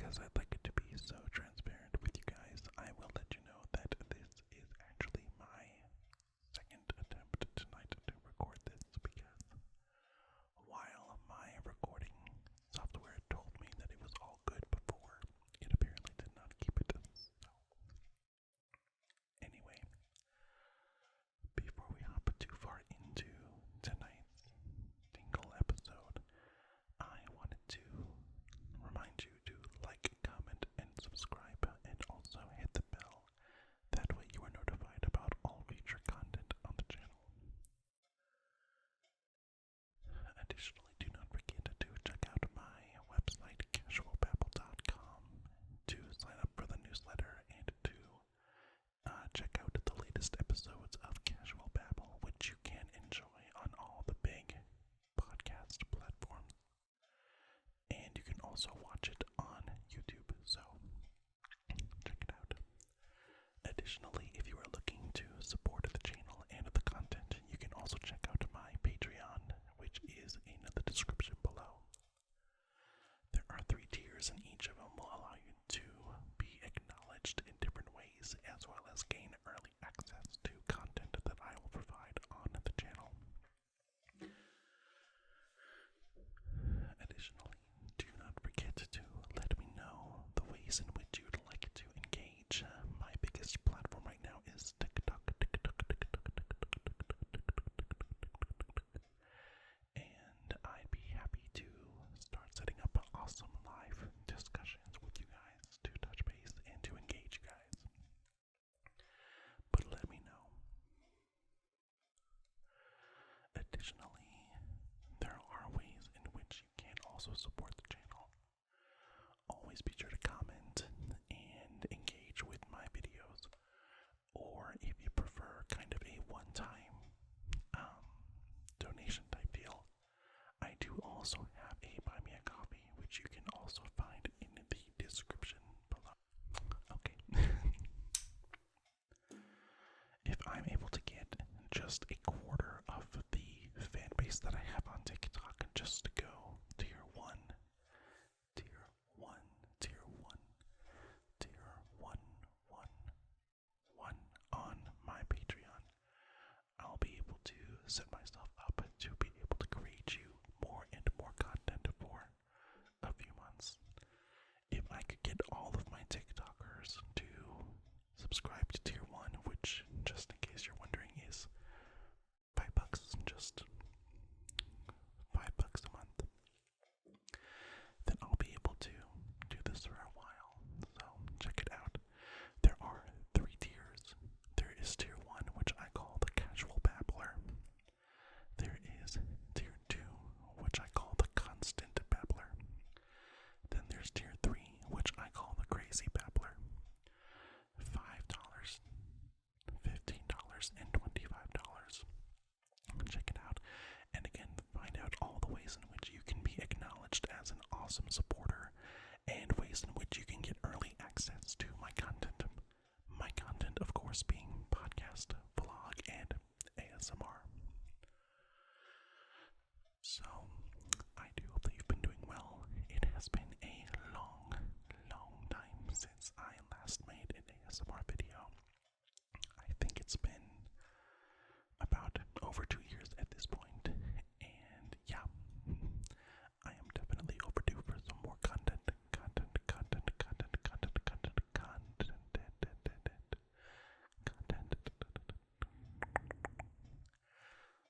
because I'd like it to be so transparent with you guys, I will let you know that this is actually my second attempt tonight to record this, because while my recording software told me that it was all good before, it apparently did not keep it. So, anyway, before we hop too far into tonight's Dingle episode, I wanted to remind you to like, comment, and subscribe, and also hit the bell. That way you are notified about all future content on the channel. Additionally, do not forget to check out my website, casualbabble.com, to sign up for the newsletter and to check out the latest episodes of Casual Babble, which you can enjoy on all the big podcast platforms. And you can also watch it on YouTube, so check it out. Additionally, if you are looking to support the channel and the content, you can also check out my Patreon, which is in the description below. There are 3 tiers, and each of them will allow you to be acknowledged in different ways, as well as gain early access to content that I will provide on the channel. Additionally, do not forget to let me know the ways in which you would like to engage. My biggest platform right now is TikTok. And I'd be happy to start setting up awesome live discussions with you guys to touch base and to engage you guys. But let me know. Additionally, there are ways in which you can also support the channel. Always be sure to comment and engage with my videos, or if you prefer kind of a one-time donation type deal, I do also have a Buy Me a Coffee, which you can also find in the description below. Okay. If I'm able to get just a quarter of the fan base that I have on TikTok just to go tier 1, tier 1, tier 1, tier 1, 1, 1 on my Patreon, I'll be able to set myself up to be able to create you more and more content for a few months. If I could get all of my TikTokers to subscribe to tier 1, which, just in case you're wondering, is $5, just $5 a month, then I'll be able to do this for a while. So check it out. There are 3 tiers. There is tier 1, which I call the Casual Babbler. There is tier 2, which I call the Constant Babbler. Then there's tier 3, which I call the Crazy Babbler. $5, $15, and $25. Check it out. And again, find out all the ways in which you can be acknowledged as an awesome supporter, and ways in which you can get early access to my content. My content, of course, being podcast, vlog, and ASMR. So, I do hope that you've been doing well. It has been a long, long time since I last made an ASMR video. I think it's been about over 2 years at this point, and yeah, I am definitely overdue for some more content,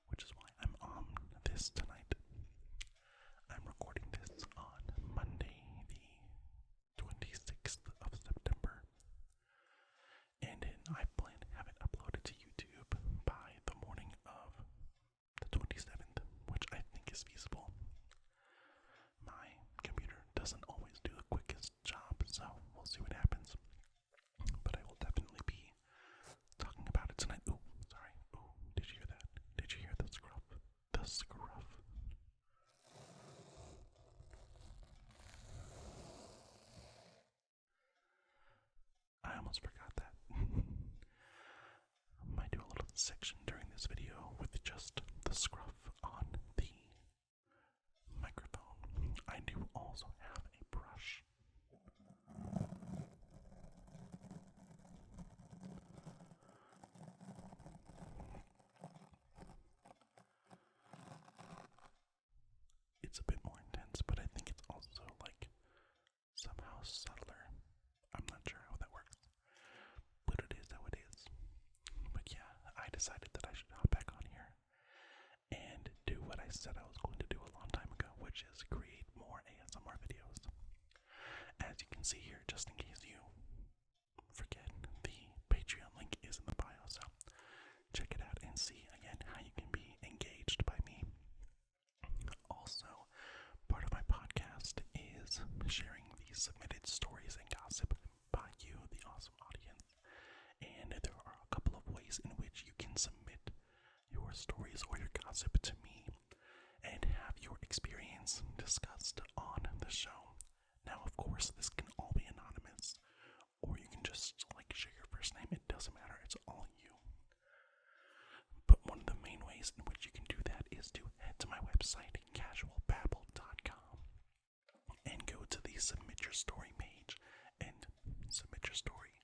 which is why I'm on this tonight. I'm recording this on Monday, the 26th of September, and I plan to have it uploaded to YouTube by the morning of the 27th, which I think is feasible. My computer doesn't always do the quickest job, so we'll see what happens. But I will definitely be talking about it tonight. Ooh, sorry. Ooh, did you hear that? Did you hear the scruff? The scruff. I almost forgot that. I might do a little section during this video with just the scruff on the microphone. I do also have a brush decided that I should hop back on here and do what I said I was going to do a long time ago, which is create more ASMR videos. As you can see here, just in case you forget, the Patreon link is in the bio, so check it out and see again how you can be engaged by me. Also, part of my podcast is sharing the submitted stories and gossip by you, the awesome audience. And there are a couple of ways in which you can submit your stories or your gossip to me and have your experience discussed on the show. Now, of course, this can all be anonymous, or you can just share your first name. It doesn't matter. It's all you. But one of the main ways in which you can do that is to head to my website, casualbabble.com, and go to the Submit Your Story page and submit your story.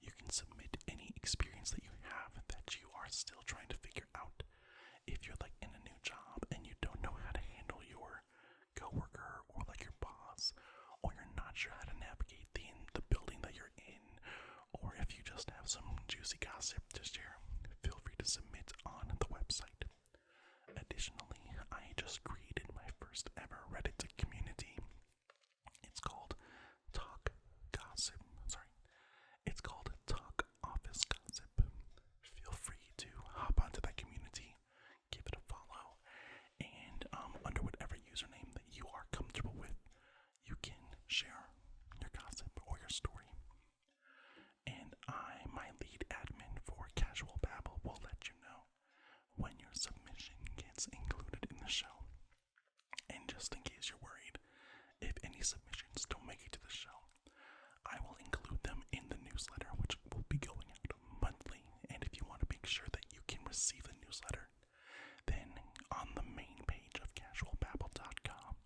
You can submit any experience that you have that you are still trying to figure out. If you're in a new job and you don't know how to handle your coworker or your boss, or you're not sure how to navigate the building that you're in, or if you just have some juicy gossip to share, feel free to submit on the website. Additionally, I just created my first ever Reddit community. It's called Talk Gossip. It's called Talk Office Gossip. Feel free to hop onto that community, give it a follow, and under whatever username that you are comfortable with, you can share your gossip or your story. And my lead admin for Casual Babble, will let you know when your submission gets included in the show. And just in case you're worried, if any submissions don't make it to the show, I will include them in the newsletter, which will be going out monthly. And if you want to make sure that you can receive the newsletter, then on the main page of casualbabble.com,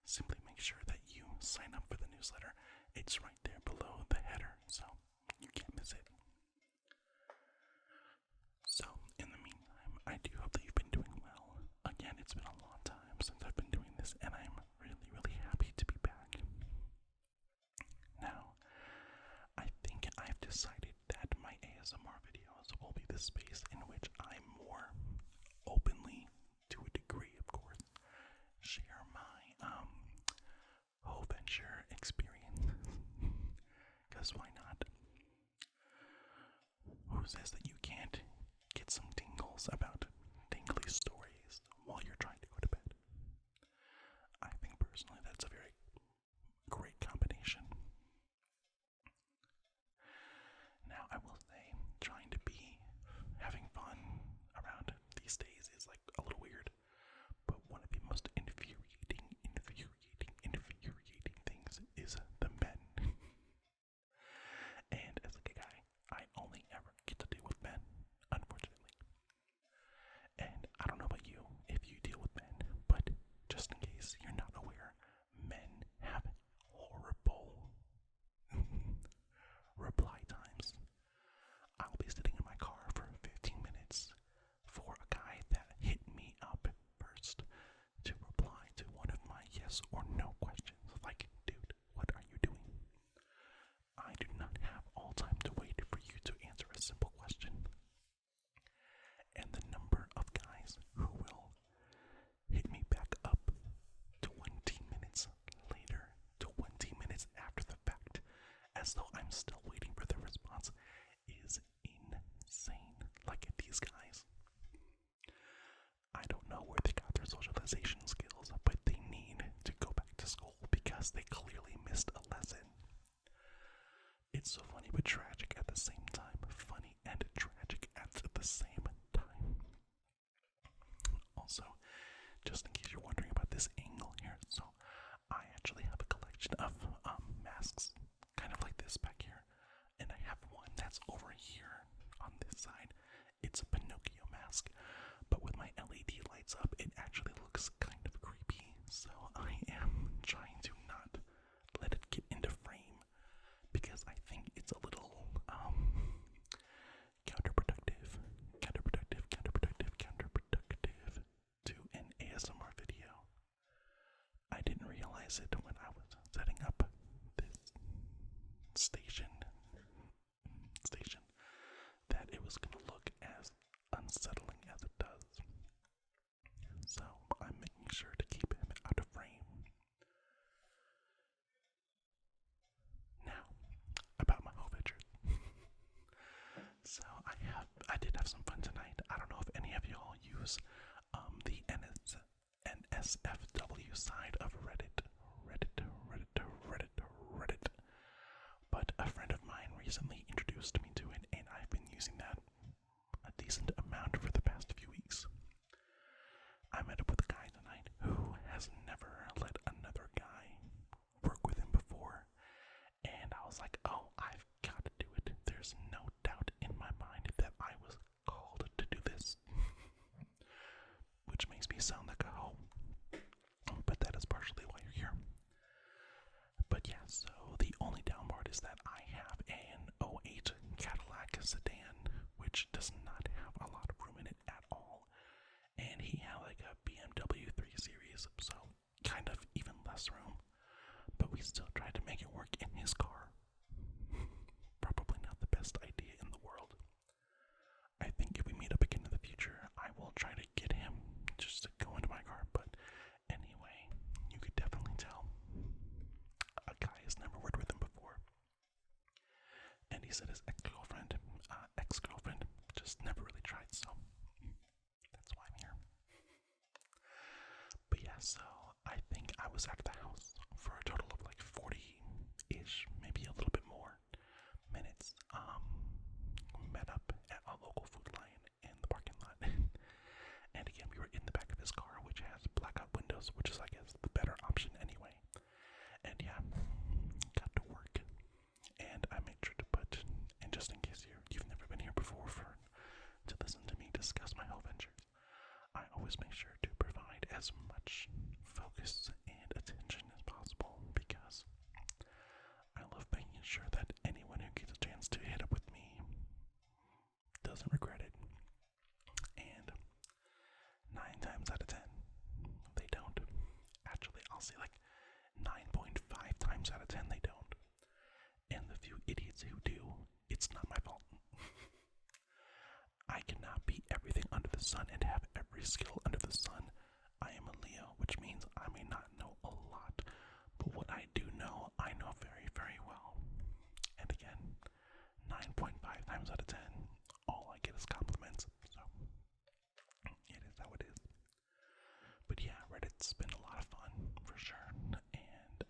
simply make sure that you sign up for the newsletter. It's right there below the header, so you can't miss it. So, in the meantime, I do hope that you've been doing well. Again, it's been a long time since I've been doing this, and I'm really, really happy to be back. Now, I think I've decided that my ASMR videos will be the space in which I more openly, to a degree of course, share my whole venture experience. Because why not? Who says that you can't get some tingles about tingly stories while you're trying to go to bed? I think personally that's a very great combination. Now, I will say, trying to be having fun around these days is a little weird, but one of the most infuriating things is the men. And as a guy, I only ever get to deal with men, unfortunately. And I don't know about you, if you deal with men, but just in case you're not aware, men have horrible reply times. I'll be sitting in my car for 15 minutes for a guy that hit me up first to reply to one of my yes or no questions. Dude, what are you doing? I do not have all time to wait for you to answer a simple question. And the number of guys who will hit me back up 20 minutes later, 20 minutes after the fact, as though I'm still waiting for the response, is insane. These guys, I don't know where they got their socialization skills, but they need to go back to school because they clearly missed a lesson. It's so funny but tragic at the same time. Funny and tragic at the same time. Also, just in case you're wondering about this angle here, so I actually have a collection of masks, kind of like this back here, and I have one that's over here on this side. It's a Pinocchio mask, but with my LED lights up, it actually looks kind of creepy, so I am trying to not let it get into frame, because I think it's a little counterproductive to an ASMR video. I didn't realize it when I was setting up this station that it was NSFW side of Reddit. But a friend of mine recently introduced me to it, and I've been using that a decent amount for the past few weeks. I met up with a guy tonight who has never let another guy work with him before, and I was like, oh, I've got to do it. There's no doubt in my mind that I was called to do this. Which makes me sound like a hoe, but that is partially why you're here. But yeah, so the only down part is that I have an '08 Cadillac sedan, which does not have a lot of room in it at all, and he had like a BMW 3 Series, so kind of even less room, but we still tried to make it work in his car. Probably not the best idea in the world. I think if we meet up again in the future, I will try to get him just to go into my car, but anyway, you could definitely tell a guy has never worked with him before, and he said his ex-girlfriend just never really tried, so that's why I'm here. But yeah, so I think I was at the house for a total of like 40-ish, maybe a little bit more minutes. Met up at a local Food Lion in the parking lot, and again, we were in the back of his car, which has blackout windows, which is, I guess, the better option anyway. And yeah, got to work, and I made sure to put, and just in case you've never been here before to listen to me discuss my whole ventures, I always make sure to provide as much focus and attention as possible, because I love making sure that anyone who gets a chance to hit up with me doesn't regret it. And 9 times out of 10, they don't. Actually, I'll say like 9.5 times out of 10 they don't. And the few idiots who do, it's not my fault. I cannot be everything under the sun and have every skill under the sun. I am a Leo, which means I may not know a lot, but what I do know, I know very, very well. And again, 9.5 times out of 10, all I get is compliments, so it is how it is. But yeah, Reddit's been a lot of fun, for sure, and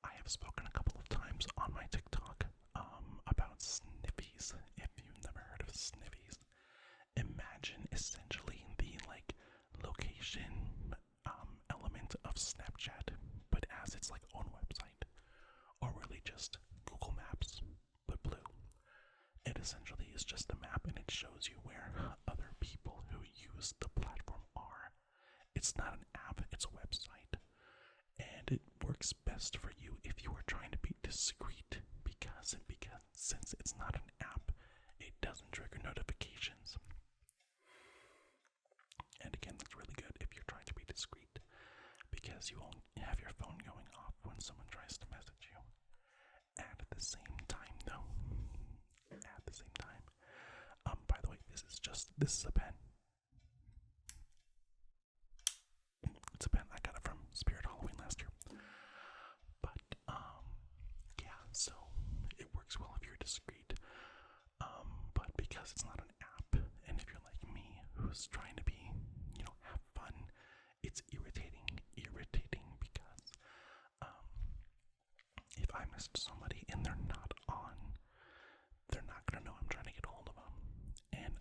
I have spoken a couple of times on my TikTok about sniffies. If you've never heard of sniffies, imagine essentially the like location element of Snapchat, but as its like own website, or really just Google Maps, but blue. It essentially is just a map, and it shows you where other people who use the platform are. It's not an app, it's a website, and it works best for you if you are trying to be discreet, because since it's not an app, it doesn't trigger notifications. And again, that's really good if you're trying to be discreet, because you won't have your phone going off when someone tries to message you. At the same time, though, by the way, this is a pen. It's a pen. I got it from Spirit Halloween last year. But, yeah, so it works well if you're discreet. But because it's not an app, and if you're like me, who's trying to be, have fun, it's irritating because, if I message somebody and they're not on, they're not gonna know I'm trying to get a hold of them. And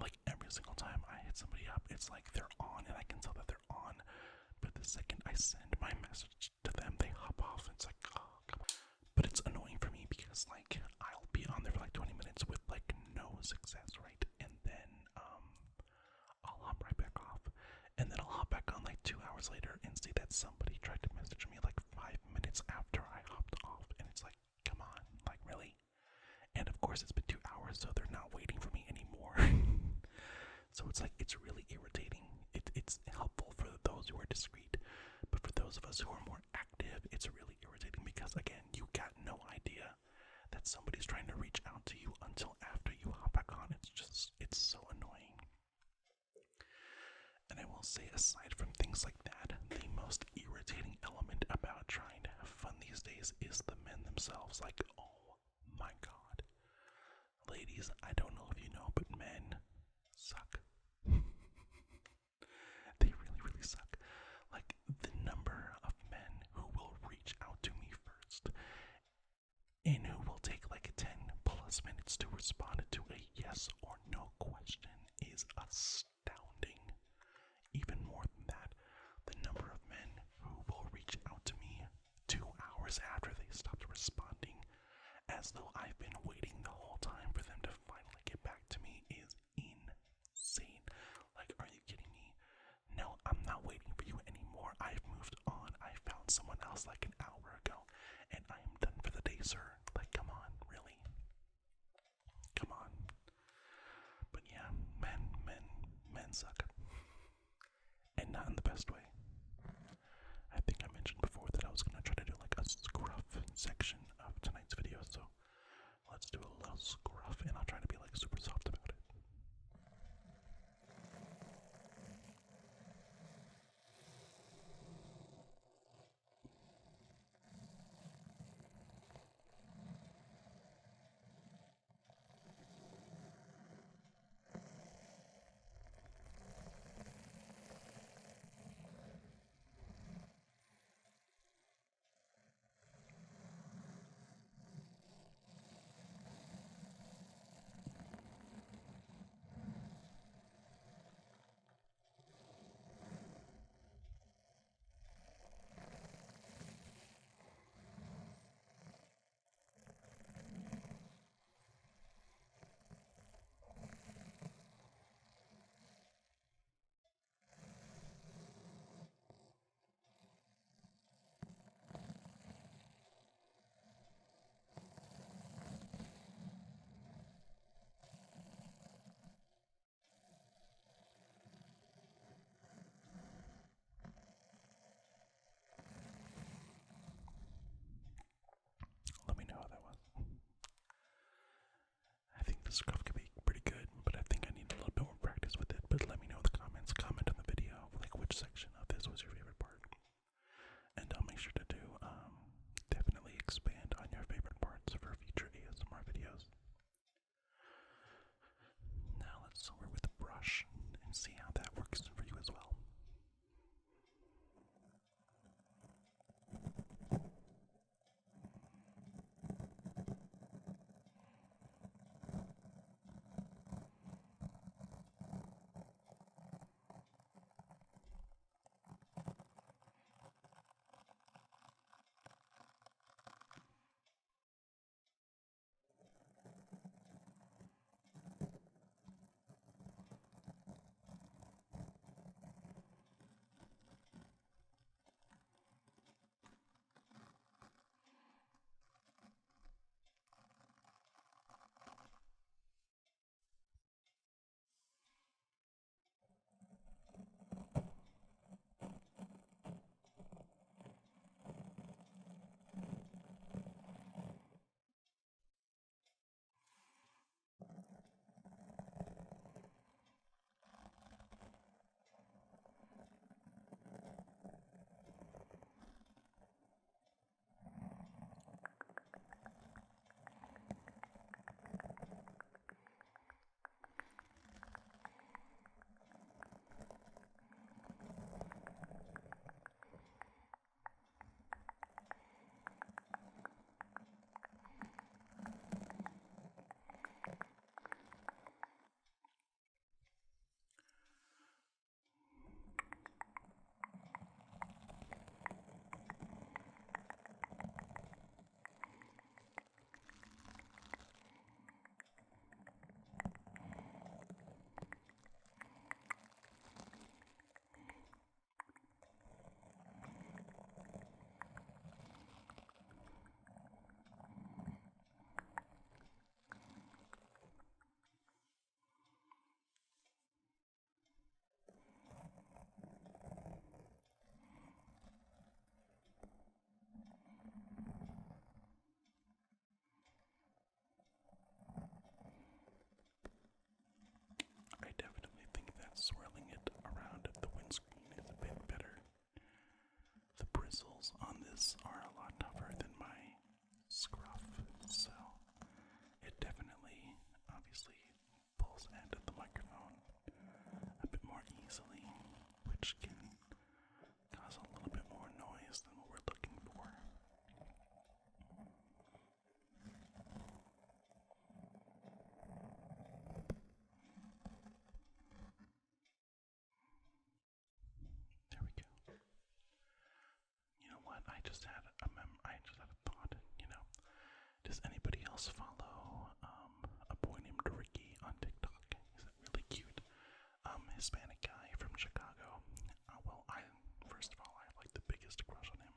like every single time I hit somebody up, it's like they're on, and I can tell that they're on. But the second I send my message to them, they hop off. It's like, oh, come on. But it's annoying for me because like I'll be on there for like 20 minutes with like no success, right? And then I'll hop right back off, and then I'll hop back on like 2 hours later and see that somebody tried to message me like 5 minutes after I hopped off, and it's like, come on, like really? And of course it's been 2 hours, so they're not waiting for me anymore. So it's like, it's really irritating. It's helpful for those who are discreet, but for those of us who are more active, it's really irritating because again, you got no idea that somebody's trying to reach out to you until after you hop back on. It's so annoying. And I will say, aside from things like that, the most irritating element about trying to have fun these days is the men themselves. Like, oh my god. Ladies, I don't know if you know, but men suck. They really, really suck. on someone else like an hour ago, and I am done for the day, sir. Like, come on, really? Come on. But yeah, men suck. And not in the best way. I think I mentioned before that I was going to try to do like a scruff section of tonight's video, so let's do a little scruff, and I'll try to be like super soft about it. Let me know how that was. I think the scruff could be pretty good, but I think I need a little bit more practice with it. But let me know in the comments. Comment on the video, like which section of this was your favorite part. And I'll make sure to do, definitely expand on your favorite parts for future ASMR videos. Now let's start with the brush and see how that works for you as well. I definitely think that swirling it around the windscreen is a bit better. The bristles on this are a lot tougher than my scruff, so it definitely, obviously, pulls into the microphone a bit more easily, which can cause a little bit more noise than what we're looking for. There we go. You know what? I just had a thought. Does anybody else follow a boy named Ricky on TikTok? He's a really cute Hispanic guy from Chicago. Well, first of all, I have like the biggest crush on him.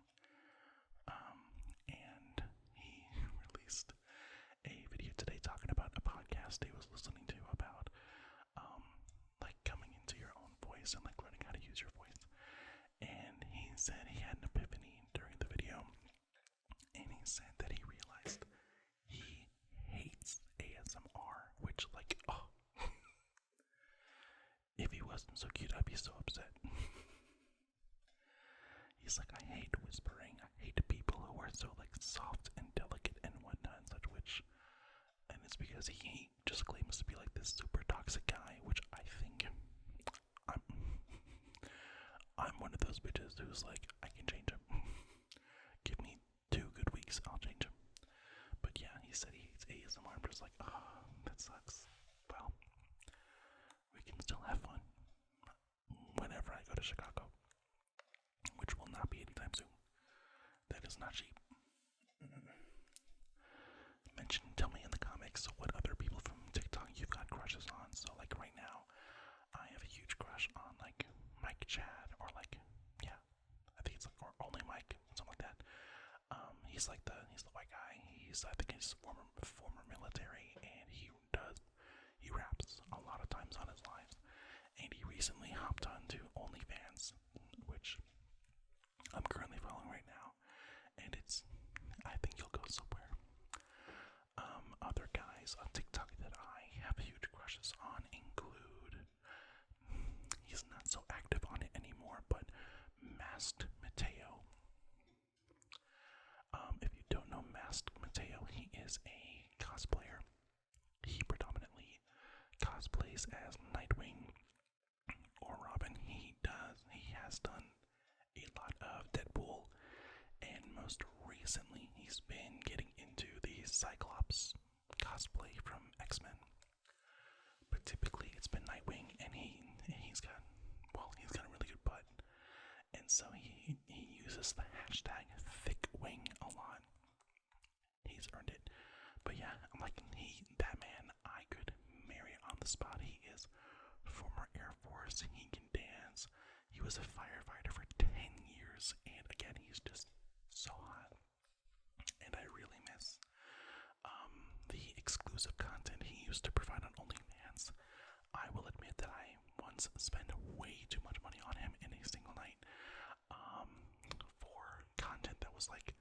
wasn't so cute, I'd be so upset. He's like, I hate whispering. I hate people who are so like soft and delicate and whatnot and such, and it's because he just claims to be like this super toxic guy, which I think I'm one of those bitches who's like, I can change him. Give me 2 good weeks, I'll change him. But yeah, he said he hates ASMR. I'm just like, oh, that sucks. Well, we can still have fun whenever I go to Chicago, which will not be anytime soon. That is not cheap. Tell me in the comments what other people from TikTok you've got crushes on. So like right now, I have a huge crush on like Mike Chad, or like, yeah, I think it's like, or only Mike, something like that. He's the white guy. I think he's former military, and he raps a lot of times on his lives. And he recently hopped onto OnlyFans, which I'm currently following right now, and I think you'll go somewhere. Other guys on TikTok that I have huge crushes on include, he's not so active on it anymore, but Masked Mateo. If you don't know Masked Mateo, he is a cosplayer. He predominantly cosplays as Nightwing or Robin. He has done a lot of Deadpool, and most recently he's been getting into the Cyclops cosplay from X-Men. But typically it's been Nightwing, and he's got a really good butt, and so he uses the hashtag #ThickWing a lot. He's earned it. But yeah, I'm like, that man I could marry on the spot. He is former Air Force. He can dance. He was a firefighter for 10 years, and again, he's just so hot. And I really miss the exclusive content he used to provide on OnlyFans. I will admit that I once spent way too much money on him in a single night for content that was like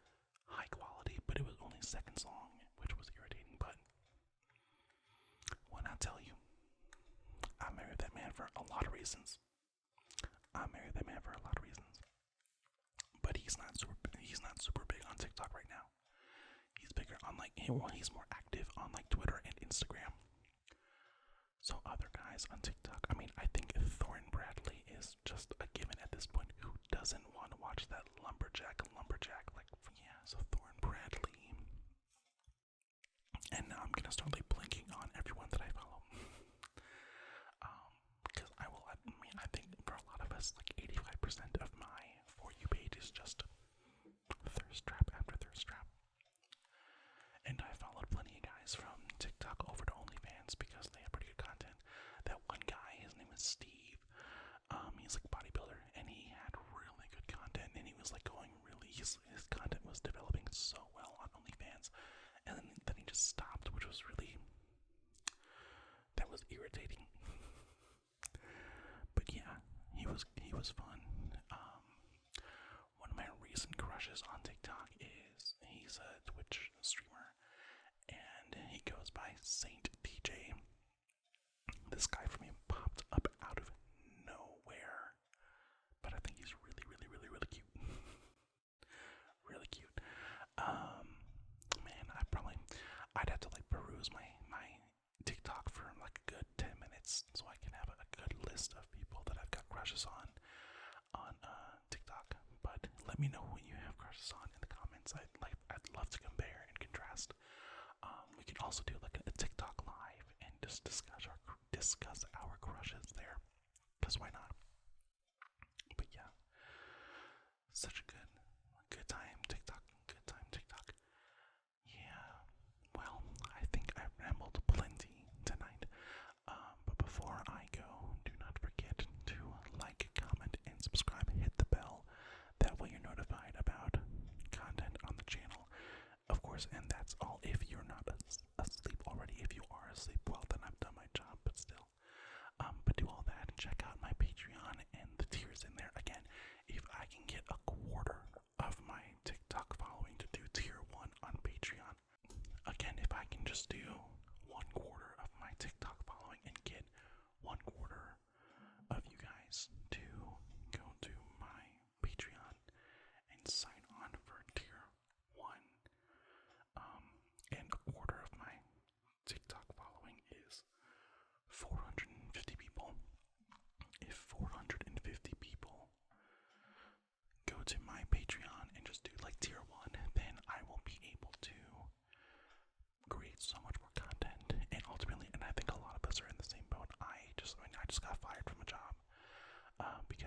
high quality, but it was only seconds long, which was irritating. But when I tell you, I married that man for a lot of reasons. But he's not super big on TikTok right now. He's bigger on he's more active on like Twitter and Instagram. So other guys on TikTok, I mean, I think Thorne Bradley is just a given at this point. Who doesn't want to watch that lumberjack? Like, yeah, so Thorne Bradley. And now I'm gonna start like blinking on everyone that I follow. Because I think for a lot of us, like 85% of my For You page is just thirst trap after thirst trap. And I followed plenty of guys from TikTok over to OnlyFans because they have pretty good content. That one guy, his name is Steve. He's like a bodybuilder, and he had really good content, and he was like going really, his content was developing so well on OnlyFans, and then he just stopped, which was that was irritating. But yeah, he was fun. One of my recent crushes on TikTok is, he's a Twitch streamer, and he goes by Saint DJ. This guy for me popped up out of nowhere, but I think he's really, really, really, really cute. Really cute. Man, I'd have to like peruse my TikTok for like a good 10 minutes so I can have a good list of people that I've got crushes on TikTok. But let me know what you have crushes on in the comments. I'd love to compare and contrast. We can also do like a TikTok live and just discuss our crushes there, because why not? But yeah, such a good time TikTok. Yeah, well, I think I've rambled plenty tonight. But before I go, do not forget to like, comment, and subscribe. Hit the bell. That way you're notified about content on the channel. Of course, and that's all if you're not asleep already. If you are asleep, well, then I've done my job, but still. But do all that. Check out my Patreon and the tiers in there. Again, if I can get a quarter of my TikTok following to do tier 1 on Patreon. Again, if I can just do 1/4 of my TikTok following and get 1/4 of you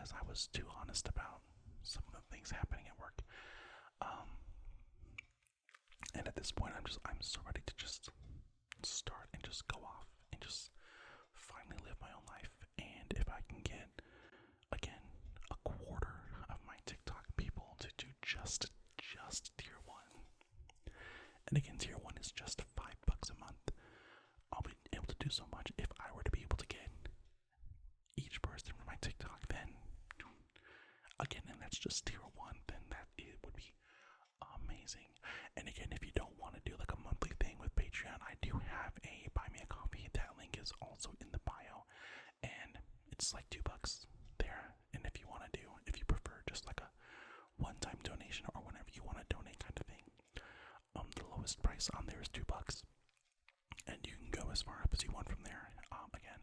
because I was too honest about some of the things happening at work. And at this point, I'm so ready to just start and just go off and just finally live my own life. And if I can get, again, a quarter of my TikTok people to do just tier 1, and again, tier 1 is just $5 a month, I'll be able to do so much. If I were to be able to get each person from my TikTok, then again, and that's just tier 1, then that it would be amazing. And again, if you don't want to do like a monthly thing with Patreon, I do have a buy me a coffee. That link is also in the bio, and it's like $2 there. And if you want to do, if you prefer just like a one-time donation or whenever you want to donate kind of thing, the lowest price on there is $2, and you can go as far up as you want from there. Again,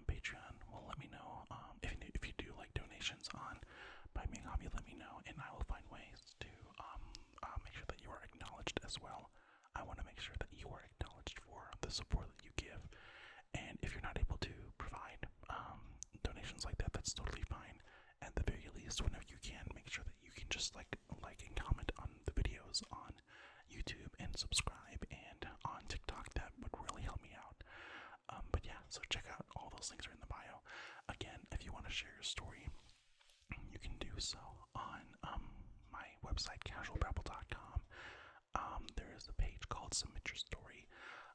Patreon will let me know if you do like donations on buy me a coffee. Let me know, and I will find ways to make sure that you are acknowledged as well. I want to make sure that you are acknowledged for the support that you give. And if you're not able to provide donations like that, that's totally fine. At the very least, whenever you can, make sure that you can just like and comment on the videos on YouTube and subscribe, and on TikTok. That would really help me out. But yeah, so check out all those links are in the bio. Again, if you want to share your story, you can do so on my website, casualbabble.com. There is a page called Submit Your Story.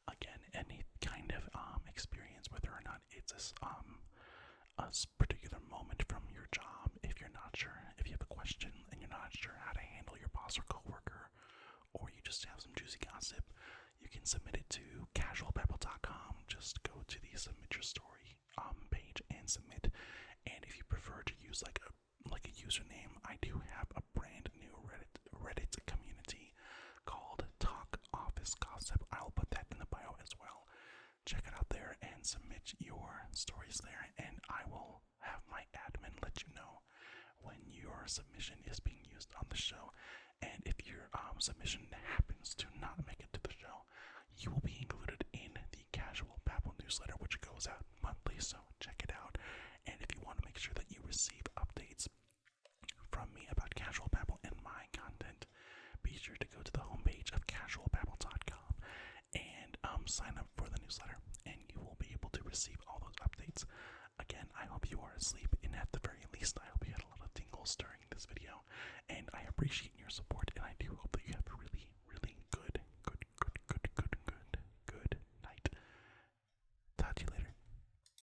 Again, any kind of experience, whether or not it's a particular moment from your job, if you're not sure, if you have a question and you're not sure how to handle your boss or coworker, or you just have some juicy gossip, you can submit it to casualbabble.com. Just go to the Submit Your Story page and submit. And if you prefer to use like a username, I do have a brand new Reddit community called Talk Office Gossip. I'll put that in the bio as well. Check it out there and submit your stories there, and I will have my admin let you know when your submission is being used on the show. And if your submission happens to not make it to the show, you will be included in the Casual Babble newsletter, which goes out monthly, so check it out. And if you want to make sure that you receive updates from me about Casual Babble and my content, be sure to go to the homepage of casualbabble.com and sign up for the newsletter, and you will be able to receive all those updates. Again, I hope you are asleep, and at the very least, I hope you had a lot of tingles during this video, and I appreciate your support, and I